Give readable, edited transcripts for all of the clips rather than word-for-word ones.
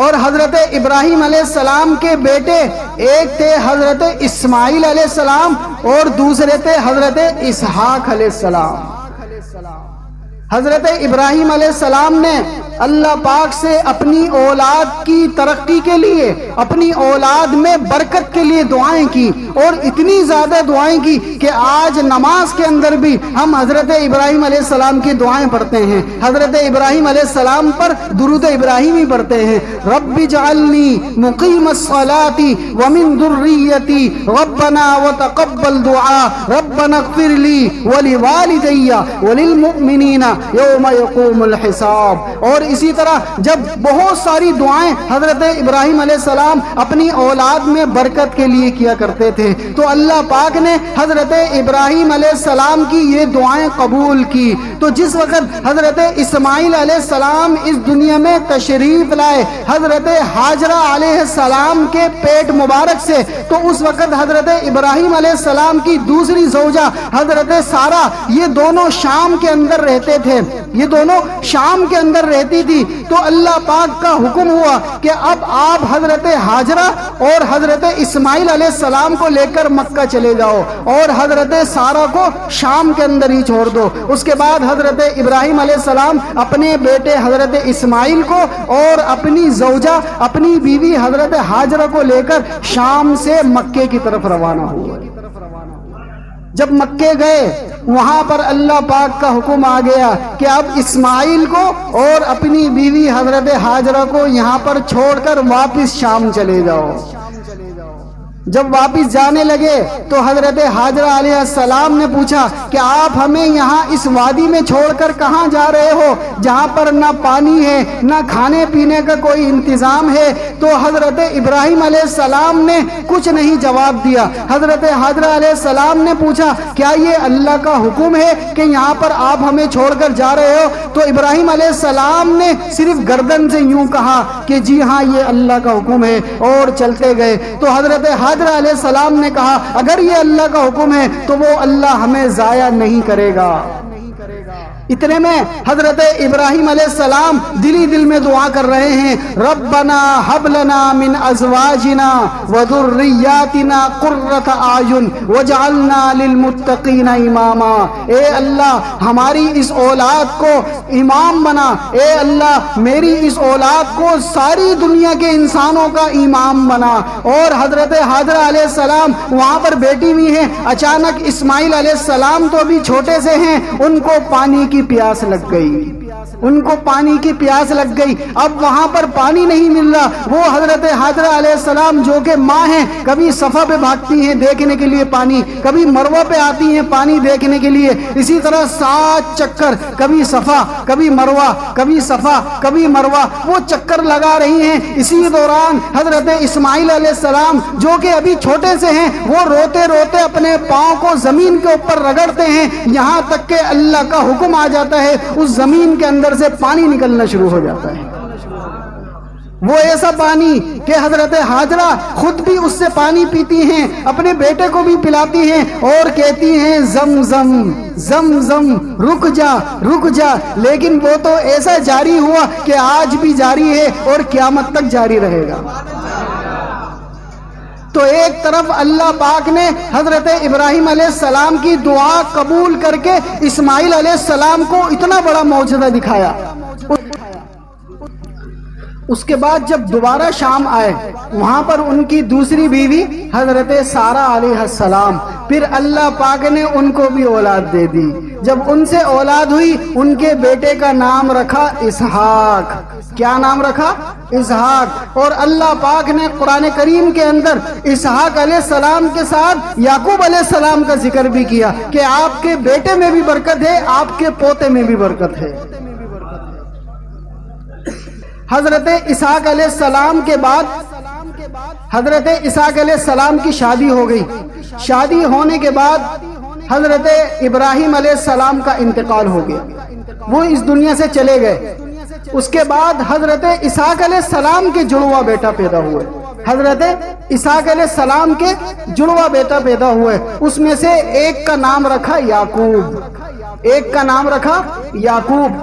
اور حضرت ابراہیم علیہ السلام کے بیٹے ایک تھے حضرت اسماعیل علیہ السلام اور دوسرے تھے حضرت اسحاق علیہ السلام۔ حضرت ابراہیم علیہ السلام نے اللہ پاک سے اپنی اولاد کی ترقی کے لیے، اپنی اولاد میں برکت کے لیے دعائیں کی، اور اتنی زیادہ دعائیں کی کہ آج نماز کے اندر بھی ہم حضرت ابراہیم علیہ السلام کی دعائیں پڑھتے ہیں، حضرت ابراہیم علیہ السلام پر درود ابراہیمی پڑھتے ہیں۔ رب اجعلنی مقیم الصلاۃ ومن ذریتی ربنا وتقبل دعاء ربنا اغفر لی ولوالدی وللمؤمنین یوم یقوم الحساب۔ اور اسی طرح جب بہت ساری دعائیں حضرت ابراہیم علیہ السلام اپنی اولاد میں برکت کے لیے کیا کرتے تھے، تو اللہ پاک نے حضرت ابراہیم علیہ السلام کی یہ دعائیں قبول کی۔ تو جس وقت حضرت اسماعیل علیہ السلام اس دنیا میں تشریف لائے حضرت ہاجرہ علیہ السلام کے پیٹ مبارک سے، تو اس وقت حضرت ابراہیم علیہ السلام کی دوسری زوجہ حضرت سارہ، یہ دونوں شام کے اندر رہتے تھے، یہ دونوں شام کے اندر رہتی تھی۔ تو اللہ پاک کا حکم ہوا کہ اب آپ حضرت ہاجرہ اور حضرت اسماعیل علیہ السلام کو لے کر مکہ چلے جاؤ اور حضرت سارہ کو شام کے اندر ہی چھوڑ دو۔ اس کے بعد حضرت ابراہیم علیہ السلام اپنے بیٹے حضرت اسماعیل کو اور اپنی زوجہ، اپنی بیوی حضرت ہاجرہ کو لے کر شام سے مکے کی طرف روانہ ہوئے۔ جب مکے گئے وہاں پر اللہ پاک کا حکم آ گیا کہ اب اسماعیل کو اور اپنی بیوی حضرت ہاجرہ کو یہاں پر چھوڑ کر واپس شام چلے جاؤ۔ جب واپس جانے لگے تو حضرت ہاجرہ علیہ السلام نے پوچھا کہ آپ ہمیں یہاں اس وادی میں چھوڑ کر کہاں جا رہے ہو جہاں پر نہ پانی ہے نہ کھانے پینے کا کوئی انتظام ہے؟ تو حضرت ابراہیم علیہ السلام نے کچھ نہیں جواب دیا۔ حضرت ہاجرہ علیہ السلام نے پوچھا کیا یہ اللہ کا حکم ہے کہ یہاں پر آپ ہمیں چھوڑ کر جا رہے ہو؟ تو ابراہیم علیہ السلام نے صرف گردن سے یوں کہا کہ جی ہاں یہ اللہ کا حکم ہے، اور چلتے گئے۔ تو حضرت ہاجرہ علیہ السلام نے کہا اگر یہ اللہ کا حکم ہے تو وہ اللہ ہمیں ضائع نہیں کرے گا۔ اتنے میں حضرت ابراہیم علیہ السلام دلی دل میں دعا کر رہے ہیں، ربنا حب لنا من ازواجنا وذریاتنا قرۃ اعین واجعلنا للمتقین اماما۔ اے اللہ ہماری اس اولاد کو امام بنا، اے اللہ میری اس اولاد کو ساری دنیا کے انسانوں کا امام بنا۔ اور حضرت ہاجرہ علیہ السلام وہاں پر بیٹھی ہوئی ہیں، اچانک اسماعیل علیہ السلام تو ابھی چھوٹے سے ہیں، ان کو پانی کی پیاس لگ گئی، ان کو پانی کی پیاس لگ گئی۔ اب وہاں پر پانی نہیں مل رہا۔ وہ حضرت ہاجرہ علیہ السلام جو کہ ماں ہیں، کبھی صفا پہ بھاگتی ہیں دیکھنے کے لیے پانی، کبھی مروہ پہ آتی ہیں پانی دیکھنے کے لیے، اسی طرح 7 چکر، کبھی صفا کبھی مروہ، کبھی صفا کبھی مروہ، وہ چکر لگا رہی ہیں۔ اسی دوران حضرت اسماعیل علیہ السلام جو کہ ابھی چھوٹے سے ہیں، وہ روتے روتے اپنے پاؤں کو زمین کے اوپر رگڑتے ہیں، یہاں تک کہ اللہ کا حکم آ جاتا ہے، اس زمین کے اندر سے پانی نکلنا شروع ہو جاتا ہے۔ وہ ایسا پانی کہ حضرت ہاجرہ خود بھی اس سے پانی پیتی ہیں، اپنے بیٹے کو بھی پلاتی ہیں اور کہتی ہیں زمزم زمزم رک جا رک جا، لیکن وہ تو ایسا جاری ہوا کہ آج بھی جاری ہے اور قیامت تک جاری رہے گا۔ تو ایک طرف اللہ پاک نے حضرت ابراہیم علیہ السلام کی دعا قبول کر کے اسماعیل علیہ السلام کو اتنا بڑا معجزہ دکھایا۔ اس کے بعد جب دوبارہ شام آئے وہاں پر ان کی دوسری بیوی حضرت سارہ علیہ السلام، پھر اللہ پاک نے ان کو بھی اولاد دے دی۔ جب ان سے اولاد ہوئی ان کے بیٹے کا نام رکھا اسحاق۔ کیا نام رکھا؟ اسحاق۔ اور اللہ پاک نے قرآن کریم کے اندر اسحاق علیہ السلام کے ساتھ یعقوب علیہ السلام کا ذکر بھی کیا کہ آپ کے بیٹے میں بھی برکت ہے، آپ کے پوتے میں بھی برکت ہے۔ حضرت اسحاق علیہ السلام کے بعد حضرت اسحاق علیہ السلام کی شادی ہو گئی۔ شادی ہونے کے بعد حضرت ابراہیم علیہ السلام کا انتقال ہو گیا، وہ اس دنیا سے چلے گئے۔ اس کے بعد حضرت اسحاق علیہ السلام کے جڑواں بیٹا پیدا ہوئے، حضرت اسحاق علیہ السلام کے جڑواں بیٹا پیدا ہوئے، اس میں سے ایک کا نام رکھا یعقوب، ایک کا نام رکھا یعقوب۔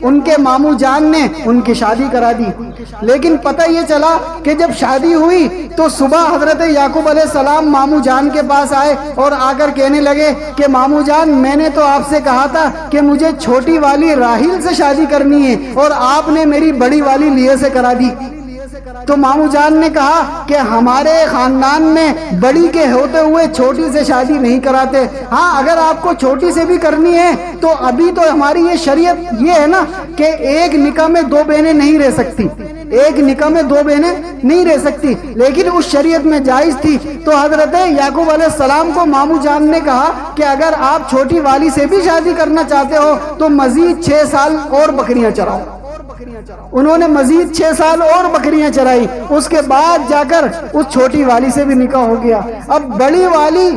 ان کے ماموں جان نے ان کی شادی کرا دی۔ لیکن پتہ یہ چلا کہ جب شادی ہوئی تو صبح حضرت یعقوب علیہ السلام ماموں جان کے پاس آئے اور آ کر کہنے لگے کہ ماموں جان، میں نے تو آپ سے کہا تھا کہ مجھے چھوٹی والی راحیل سے شادی کرنی ہے اور آپ نے میری بڑی والی لیہ سے کرا دی۔ تو ماموں جان نے کہا کہ ہمارے خاندان میں بڑی کے ہوتے ہوئے چھوٹی سے شادی نہیں کراتے، ہاں اگر آپ کو چھوٹی سے بھی کرنی ہے تو ابھی تو ہماری یہ شریعت یہ ہے نا کہ ایک نکاح میں دو بہنیں نہیں رہ سکتی، ایک نکاح میں دو بہنیں نہیں رہ سکتی، لیکن اس شریعت میں جائز تھی۔ تو حضرت یعقوب علیہ السلام کو ماموں جان نے کہا کہ اگر آپ چھوٹی والی سے بھی شادی کرنا چاہتے ہو تو مزید 6 سال اور بکریاں چراؤ۔ انہوں نے مزید 6 سال اور بکریاں چرائی، اس کے بعد جا کر اس چھوٹی والی سے بھی نکاح ہو گیا۔ اب بڑی والی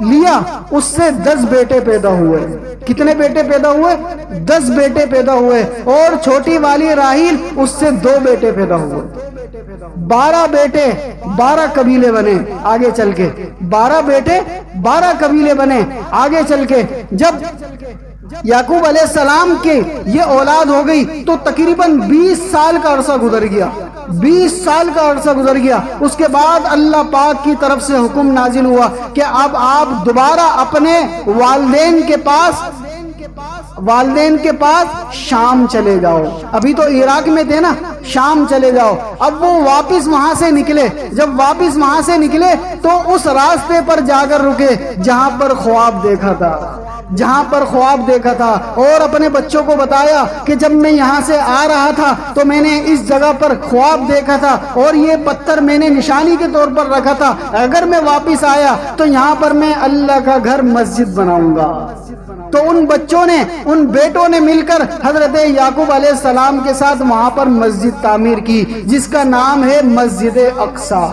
لیا، اس سے 10 بیٹے پیدا ہوئے۔ کتنے بیٹے پیدا ہوئے؟ 10 بیٹے پیدا ہوئے۔ اور چھوٹی والی راحیل، اس سے 2 بیٹے پیدا ہوئے۔ 12 بیٹے 12 قبیلے بنے آگے چل کے، 12 بیٹے 12 قبیلے بنے آگے چل کے۔ جب یعقوب علیہ السلام کی یہ اولاد ہو گئی تو تقریباً 20 سال کا عرصہ گزر گیا، 20 سال کا عرصہ گزر گیا۔ اس کے بعد اللہ پاک کی طرف سے حکم نازل ہوا کہ اب آپ دوبارہ اپنے والدین کے پاس شام چلے جاؤ۔ ابھی تو عراق میں تھے نا، شام چلے جاؤ۔ اب وہ واپس وہاں سے نکلے، جب واپس وہاں سے نکلے تو اس راستے پر جا کر رکے جہاں پر خواب دیکھا تھا، جہاں پر خواب دیکھا تھا، اور اپنے بچوں کو بتایا کہ جب میں یہاں سے آ رہا تھا تو میں نے اس جگہ پر خواب دیکھا تھا اور یہ پتھر میں نے نشانی کے طور پر رکھا تھا، اگر میں واپس آیا تو یہاں پر میں اللہ کا گھر مسجد بناؤں گا۔ تو ان بچوں نے، ان بیٹوں نے مل کر حضرت یعقوب علیہ السلام کے ساتھ وہاں پر مسجد تعمیر کی، جس کا نام ہے مسجد اقصی،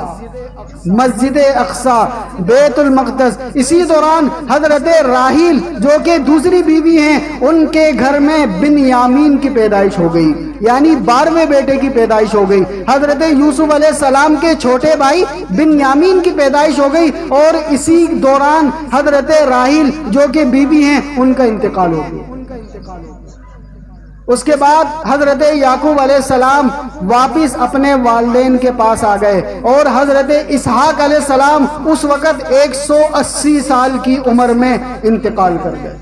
مسجد اقصی، بیت المقدس۔ اسی دوران حضرت راحیل جو کہ دوسری بیوی ہیں، ان کے گھر میں بنیامین کی پیدائش ہو گئی، یعنی 12ویں بیٹے کی پیدائش ہو گئی۔ حضرت یوسف علیہ السلام کے چھوٹے بھائی بنیامین کی پیدائش ہو گئی، اور اسی دوران حضرت راحیل جو کہ بیوی ہیں ان کا انتقال ہو گیا۔ اس کے بعد حضرت یعقوب علیہ السلام واپس اپنے والدین کے پاس آ گئے، اور حضرت اسحاق علیہ السلام اس وقت 180 سال کی عمر میں انتقال کر گئے۔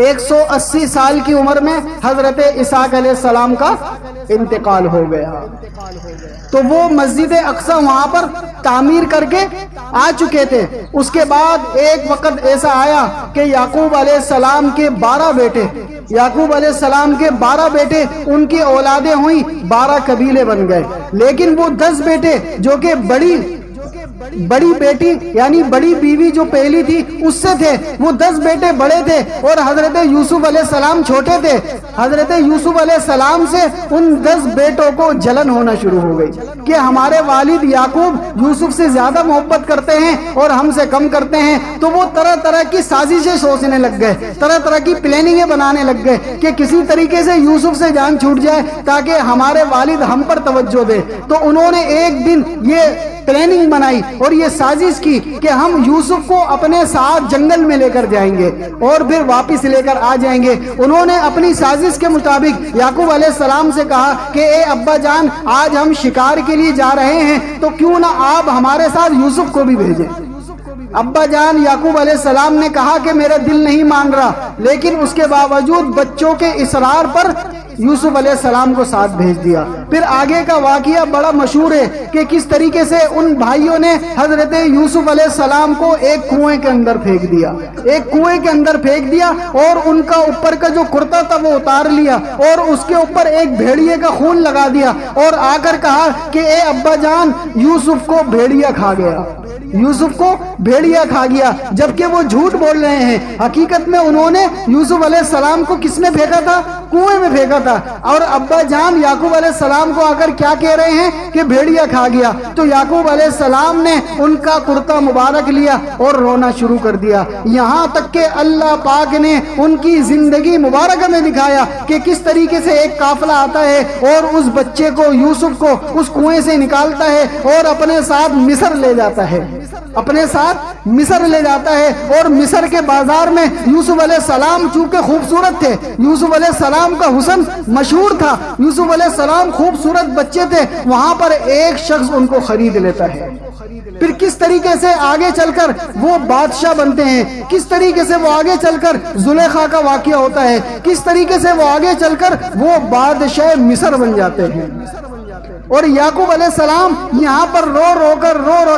180 سال کی عمر میں حضرت اسحاق علیہ السلام کا انتقال ہو گیا۔ تو وہ مسجد اقصی وہاں پر تعمیر کر کے آ چکے تھے۔ اس کے بعد ایک وقت ایسا آیا کہ یعقوب علیہ السلام کے 12 بیٹے، یعقوب علیہ السلام کے 12 بیٹے، ان کی اولادیں ہوئیں، 12 قبیلے بن گئے۔ لیکن وہ 10 بیٹے جو کہ بڑی بیٹی یعنی بڑی بیوی جو پہلی تھی اس سے تھے، وہ 10 بیٹے بڑے تھے اور حضرت یوسف علیہ السلام چھوٹے تھے۔ حضرت یوسف علیہ السلام سے ان 10 بیٹوں کو جلن ہونا شروع ہو گئی کہ ہمارے والد یعقوب یوسف سے زیادہ محبت کرتے ہیں اور ہم سے کم کرتے ہیں۔ تو وہ طرح طرح کی سازشیں سوچنے لگ گئے، طرح طرح کی پلاننگیں بنانے لگ گئے کہ کسی طریقے سے یوسف سے جان چھوٹ جائے تاکہ ہمارے والد ہم پر توجہ دے۔ تو انہوں نے ایک دن یہ پلاننگ بنائی اور یہ سازش کی کہ ہم یوسف کو اپنے ساتھ جنگل میں لے کر جائیں گے اور پھر واپس لے کر آ جائیں گے۔ انہوں نے اپنی سازش کے مطابق یعقوب علیہ السلام سے کہا کہ اے ابا جان، آج ہم شکار کے لیے جا رہے ہیں تو کیوں نہ آپ ہمارے ساتھ یوسف کو بھی بھیجیں۔ ابا جان یعقوب علیہ السلام نے کہا کہ میرا دل نہیں مان رہا، لیکن اس کے باوجود بچوں کے اصرار پر یوسف علیہ السلام کو ساتھ بھیج دیا۔ پھر آگے کا واقعہ بڑا مشہور ہے کہ کس طریقے سے ان بھائیوں نے حضرت یوسف علیہ السلام کو ایک کنویں کے اندر پھینک دیا، ایک کنویں کے اندر پھینک دیا، اور ان کا اوپر کا جو کرتا تھا وہ اتار لیا اور اس کے اوپر ایک بھیڑیے کا خون لگا دیا، اور آ کر کہا کہ اے ابا جان، یوسف کو بھیڑیا کھا گیا، یوسف کو بھیڑیا کھا گیا۔ جبکہ وہ جھوٹ بول رہے ہیں، حقیقت میں انہوں نے یوسف علیہ السلام کو کس میں پھینکا تھا؟ کنویں میں پھینکا تھا۔ اور ابا جان یعقوب علیہ السلام کو آ کر کیا کہہ رہے ہیں کہ بھیڑیا کھا گیا۔ تو یعقوب علیہ السلام نے ان کا کرتا مبارک لیا اور رونا شروع کر دیا، یہاں تک کہ اللہ پاک نے ان کی زندگی مبارکہ میں دکھایا کہ کس طریقے سے ایک قافلہ آتا ہے اور اس بچے کو، یوسف کو، اس کنویں سے نکالتا ہے اور اپنے ساتھ مصر لے جاتا ہے۔ اپنے ساتھ مصر لے جاتا ہے، اور مصر کے بازار میں یوسف علیہ السلام چونکہ خوبصورت تھے، یوسف علیہ السلام کا حسن مشہور تھا، یوسف علیہ السلام خوبصورت بچے تھے، وہاں پر ایک شخص ان کو خرید لیتا ہے۔ پھر کس طریقے سے آگے چل کر وہ بادشاہ بنتے ہیں، کس طریقے سے وہ آگے چل کر زلیخا کا واقعہ ہوتا ہے، کس طریقے سے وہ آگے چل کر وہ بادشاہ مصر بن جاتے ہیں۔ اور یعقوب علیہ السلام یہاں پر رو رو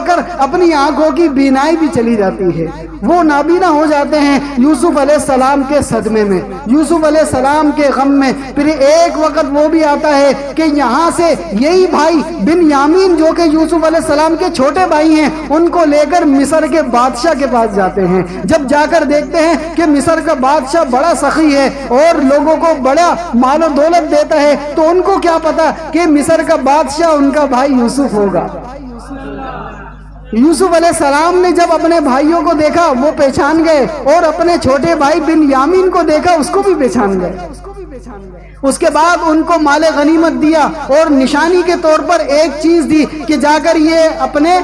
کر اپنی آنکھوں کی بینائی بھی چلی جاتی ہے، وہ نابینا ہو جاتے ہیں یوسف علیہ السلام کے صدمے میں، یوسف علیہ السلام کے غم میں۔ پھر ایک وقت وہ بھی آتا ہے کہ یہاں سے یہی بھائی بنیامین جو کہ یوسف علیہ السلام کے چھوٹے بھائی ہیں، ان کو لے کر مصر کے بادشاہ کے پاس جاتے ہیں۔ جب جا کر دیکھتے ہیں کہ مصر کا بادشاہ بڑا سخی ہے اور لوگوں کو بڑا مال و دولت دیتا ہے، تو ان کو کیا پتا کہ مصر کا بادشاہ ان کا بھائی یوسف ہوگا۔ یوسف علیہ السلام نے جب اپنے بھائیوں کو دیکھا وہ پہچان گئے، اور اپنے چھوٹے بھائی بنیامین کو دیکھا اس کو بھی پہچان گئے۔ اس کے بعد ان کو مال غنیمت دیا، اور نشانی کے طور پر ایک چیز دی کہ جا کر یہ اپنے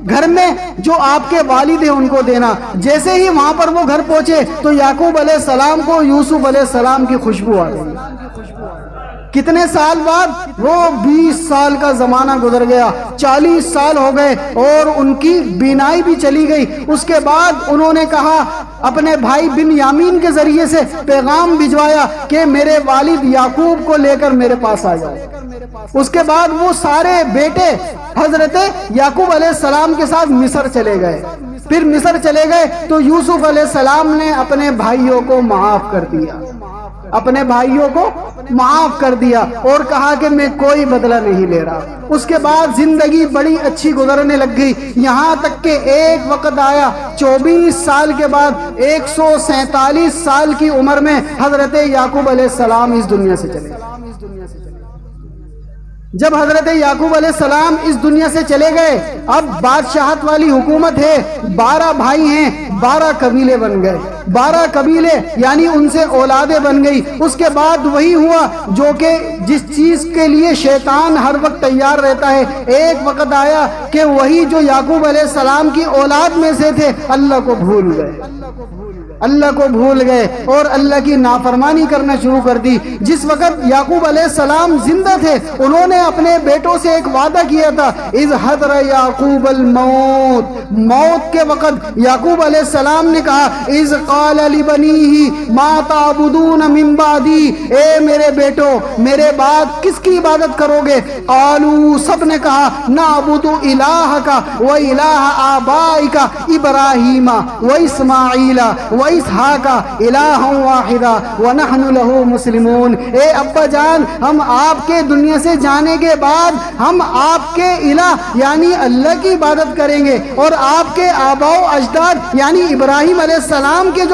گھر میں جو آپ کے والد ہیں ان کو دینا۔ جیسے ہی وہاں پر وہ گھر پہنچے تو یعقوب علیہ السلام کو یوسف علیہ السلام کی خوشبو آ گئی۔ کتنے سال بعد؟ وہ 20 سال کا زمانہ گزر گیا، 40 سال ہو گئے، اور ان کی بینائی بھی چلی گئی۔ اس کے بعد انہوں نے کہا، اپنے بھائی بنیامین کے ذریعے سے پیغام بھجوایا کہ میرے والد یعقوب کو لے کر میرے پاس آ جاؤ۔ اس کے بعد وہ سارے بیٹے حضرت یعقوب علیہ السلام کے ساتھ مصر چلے گئے۔ پھر مصر چلے گئے تو یوسف علیہ السلام نے اپنے بھائیوں کو معاف کر دیا، اپنے بھائیوں کو معاف کر دیا، اور کہا کہ میں کوئی بدلہ نہیں لے رہا۔ اس کے بعد زندگی بڑی اچھی گزرنے لگ گئی، یہاں تک کہ ایک وقت آیا 24 سال کے بعد 147 سال کی عمر میں حضرت یعقوب علیہ السلام اس دنیا سے چلے گئے۔ جب حضرت یعقوب علیہ السلام اس دنیا سے چلے گئے، اب بادشاہت والی حکومت ہے، 12 بھائی ہیں، 12 قبیلے بن گئے، 12 قبیلے یعنی ان سے اولادیں بن گئی۔ اس کے بعد وہی ہوا جو کہ جس چیز کے لیے شیطان ہر وقت تیار رہتا ہے، ایک وقت آیا کہ وہی جو یعقوب علیہ السلام کی اولاد میں سے تھے اللہ کو بھول گئے، اللہ کو بھول گئے اور اللہ کی نافرمانی کرنا شروع کر دی۔ جس وقت یعقوب علیہ السلام زندہ تھے انہوں نے اپنے بیٹوں سے ایک وعدہ کیا تھا، اذ حضر یعقوب الموت، موت کے وقت یعقوب علیہ السلام نے کہا، اذ قال لبنیہ ما تعبدون من بعدی، اے میرے بیٹو میرے بعد کس کی عبادت کرو گے؟ قالوا، سب نے کہا، نعبد الہک و الہ آبائک ابراہیم و اسماعیل و اسحاق الہ واحدا ونحن له مسلمون۔ اے ابا جان، ہم آپ کے دنیا سے جانے کے بعد ہم آپ کے الہ یعنی اللہ کی عبادت کریں گے، اور آپ کے آباء و اجداد یعنی ابراہیم علیہ السلام کے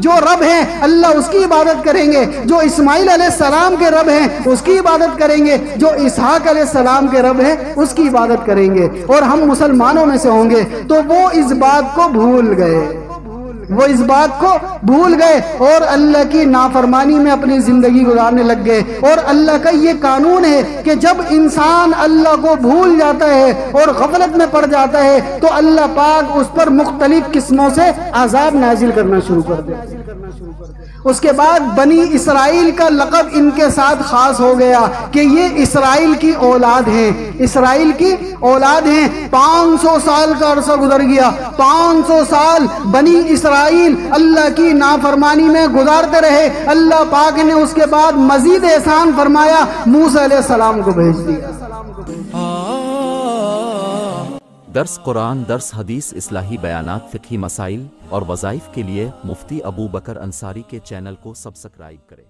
جو رب ہیں اللہ اس کی عبادت کریں گے، جو اسماعیل علیہ السلام کے رب ہیں اس کی عبادت کریں گے، جو اسحاق علیہ السلام کے رب ہیں اس کی عبادت کریں گے، اور ہم مسلمانوں میں سے ہوں گے۔ تو وہ اس بات کو بھول گئے، وہ اس بات کو بھول گئے اور اللہ کی نافرمانی میں اپنی زندگی گزارنے لگ گئے۔ اور اللہ کا یہ قانون ہے کہ جب انسان اللہ کو بھول جاتا ہے اور غفلت میں پڑ جاتا ہے تو اللہ پاک اس پر مختلف قسموں سے عذاب نازل کرنا شروع کر دے۔ اس کے بعد بنی اسرائیل کا لقب ان کے ساتھ خاص ہو گیا کہ یہ اسرائیل کی اولاد ہیں، اسرائیل کی اولاد ہیں۔ 500 سال کا عرصہ گزر گیا، 500 سال بنی اسرائیل اللہ کی نافرمانی میں گزارتے رہے۔ اللہ پاک نے اس کے بعد مزید احسان فرمایا، موسیٰ علیہ السلام کو بھیج دیا۔ درس قرآن، درس حدیث، اصلاحی بیانات، فقہی مسائل اور وظائف کے لیے مفتی ابو بکر انصاری کے چینل کو سبسکرائب کریں۔